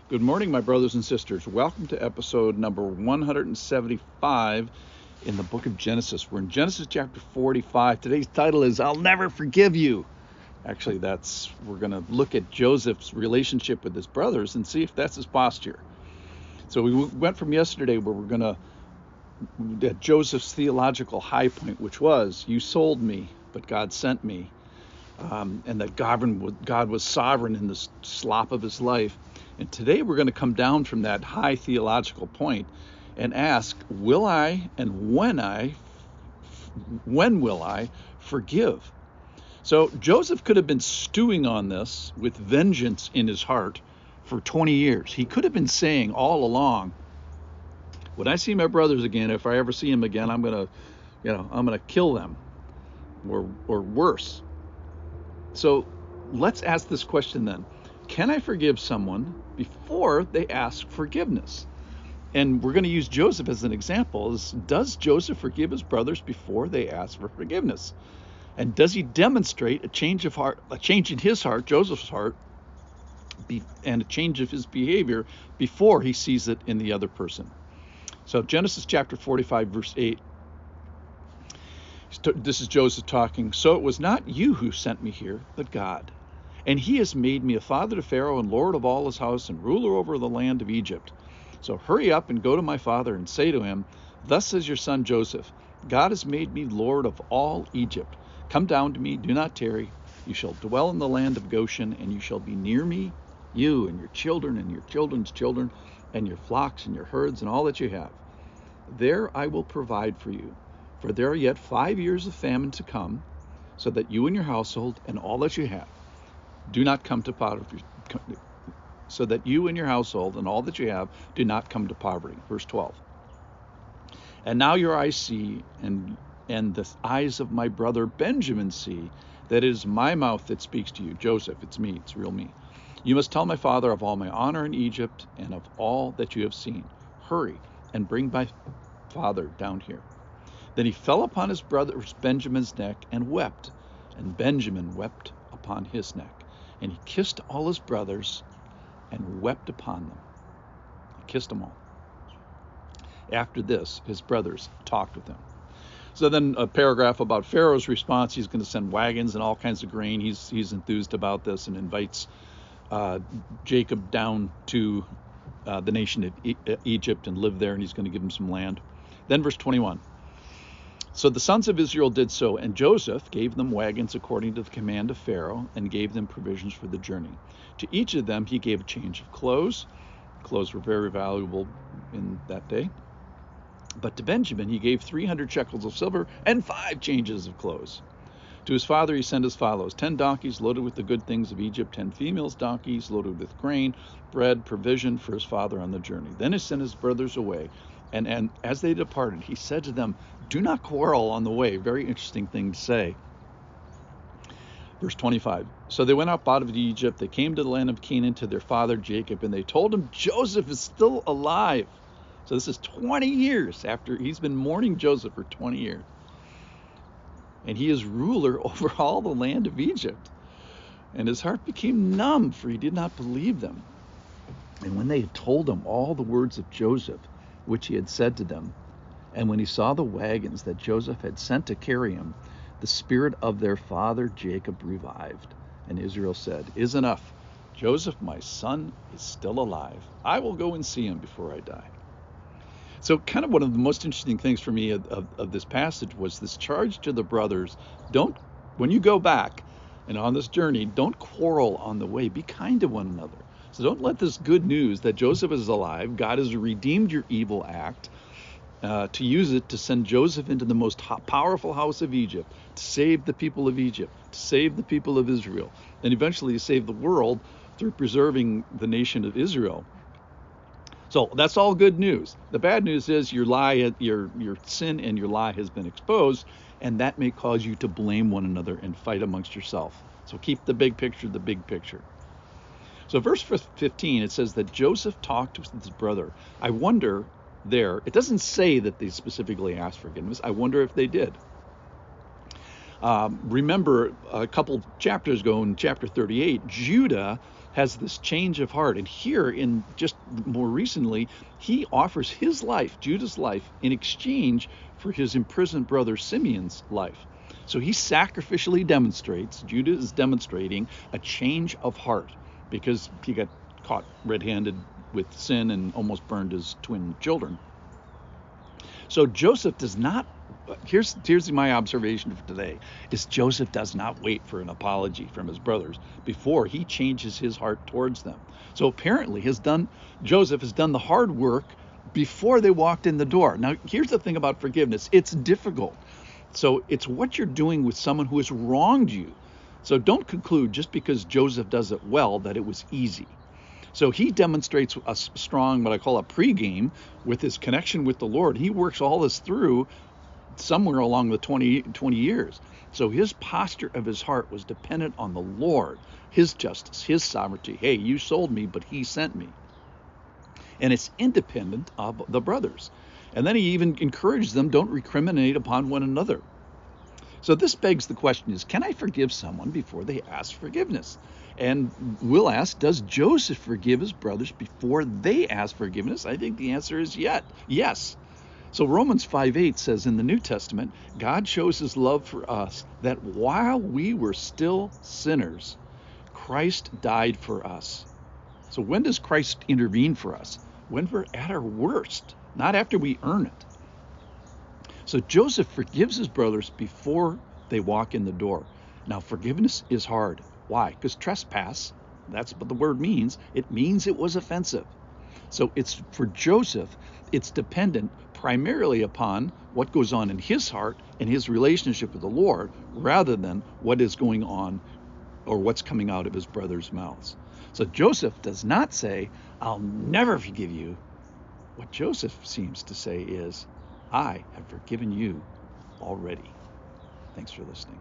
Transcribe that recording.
Good morning, my brothers and sisters. Welcome to episode number 175 in the book of Genesis. We're in Genesis chapter 45. Today's title is I'll Never Forgive You. Actually, we're going to look at Joseph's relationship with his brothers and see if that's his posture. So we went from yesterday where we're going to at Joseph's theological high point, which was, you sold me, but God sent me. And that God was sovereign in the slop of his life. And today we're going to come down from that high theological point and ask, will I and when will I forgive? So Joseph could have been stewing on this with vengeance in his heart for 20 years. He could have been saying all along, when I see my brothers again, if I ever see them again, I'm going to kill them or worse. So let's ask this question then. Can I forgive someone before they ask forgiveness? And we're going to use Joseph as an example. Does Joseph forgive his brothers before they ask for forgiveness? And does he demonstrate a change of heart, a change in his heart, Joseph's heart, and a change of his behavior before he sees it in the other person? So Genesis chapter 45, verse 8. This is Joseph talking. So it was not you who sent me here, but God. And he has made me a father to Pharaoh and lord of all his house and ruler over the land of Egypt. So hurry up and go to my father and say to him, thus says your son Joseph, God has made me lord of all Egypt. Come down to me, do not tarry. You shall dwell in the land of Goshen, and you shall be near me, you and your children and your children's children, and your flocks and your herds and all that you have. There I will provide for you. For there are yet 5 years of famine to come, so that you and your household and all that you have do not come to poverty. So that you and your household and all that you have do not come to poverty. Verse 12. And now your eyes see, and the eyes of my brother Benjamin see, that it is my mouth that speaks to you. Joseph, it's me, it's real me. You must tell my father of all my honor in Egypt and of all that you have seen. Hurry and bring my father down here. Then he fell upon his brother Benjamin's neck and wept, and Benjamin wept upon his neck. And he kissed all his brothers and wept upon them. He kissed them all. After this, his brothers talked with him. So then a paragraph about Pharaoh's response. He's going to send wagons and all kinds of grain. He's enthused about this and invites Jacob down to the nation of Egypt and live there, and he's going to give him some land. Then verse 21. So the sons of Israel did so, and Joseph gave them wagons according to the command of Pharaoh, and gave them provisions for the journey. To each of them he gave a change of clothes. Clothes were very valuable in that day. But to Benjamin he gave 300 shekels of silver and 5 changes of clothes. To his father he sent as follows: 10 donkeys loaded with the good things of Egypt, 10 female donkeys loaded with grain, bread, provision for his father on the journey. Then he sent his brothers away. And as they departed, he said to them, do not quarrel on the way. Very interesting thing to say. Verse 25. So they went up out of Egypt. They came to the land of Canaan to their father Jacob, and they told him Joseph is still alive. So this is 20 years after he's been mourning Joseph for 20 years. And he is ruler over all the land of Egypt. And his heart became numb, for he did not believe them. And when they had told him all the words of Joseph, which he had said to them, and when he saw the wagons that Joseph had sent to carry him, the spirit of their father Jacob revived. And Israel said, is enough. Joseph, my son, is still alive. I will go and see him before I die. So kind of one of the most interesting things for me of this passage was this charge to the brothers. When you go back and on this journey, don't quarrel on the way. Be kind to one another. So don't let this good news that Joseph is alive, God has redeemed your evil act, to use it to send Joseph into the most powerful house of Egypt, to save the people of Egypt, to save the people of Israel, and eventually to save the world through preserving the nation of Israel. So that's all good news. The bad news is your sin and your lie has been exposed, and that may cause you to blame one another and fight amongst yourself. So keep the big picture the big picture. So verse 15, it says that Joseph talked with his brother. I wonder there, it doesn't say that they specifically asked forgiveness. I wonder if they did. Remember a couple chapters ago in chapter 38, Judah has this change of heart. And here, in just more recently, he offers his life, Judah's life, in exchange for his imprisoned brother Simeon's life. So he sacrificially demonstrates, Judah is demonstrating a change of heart because he got caught red-handed with sin and almost burned his twin children. So Joseph does not, here's my observation for today, is Joseph does not wait for an apology from his brothers before he changes his heart towards them. So apparently Joseph has done the hard work before they walked in the door. Now, here's the thing about forgiveness. It's difficult. So it's what you're doing with someone who has wronged you. So don't conclude just because Joseph does it well that it was easy. So he demonstrates a strong, what I call a pregame, with his connection with the Lord. He works all this through somewhere along the 20 years. So his posture of his heart was dependent on the Lord, his justice, his sovereignty. Hey, you sold me, but he sent me. And it's independent of the brothers. And then he even encourages them, don't recriminate upon one another. So this begs the question is, can I forgive someone before they ask forgiveness? And we'll ask, does Joseph forgive his brothers before they ask forgiveness? I think the answer is yes. So Romans 5:8 says in the New Testament, God shows his love for us that while we were still sinners, Christ died for us. So when does Christ intervene for us? When we're at our worst, not after we earn it. So Joseph forgives his brothers before they walk in the door. Now, forgiveness is hard. Why? Because trespass, that's what the word means. It means it was offensive. So it's for Joseph, it's dependent primarily upon what goes on in his heart and his relationship with the Lord, rather than what is going on or what's coming out of his brothers' mouths. So Joseph does not say, I'll never forgive you. What Joseph seems to say is, I have forgiven you already. Thanks for listening.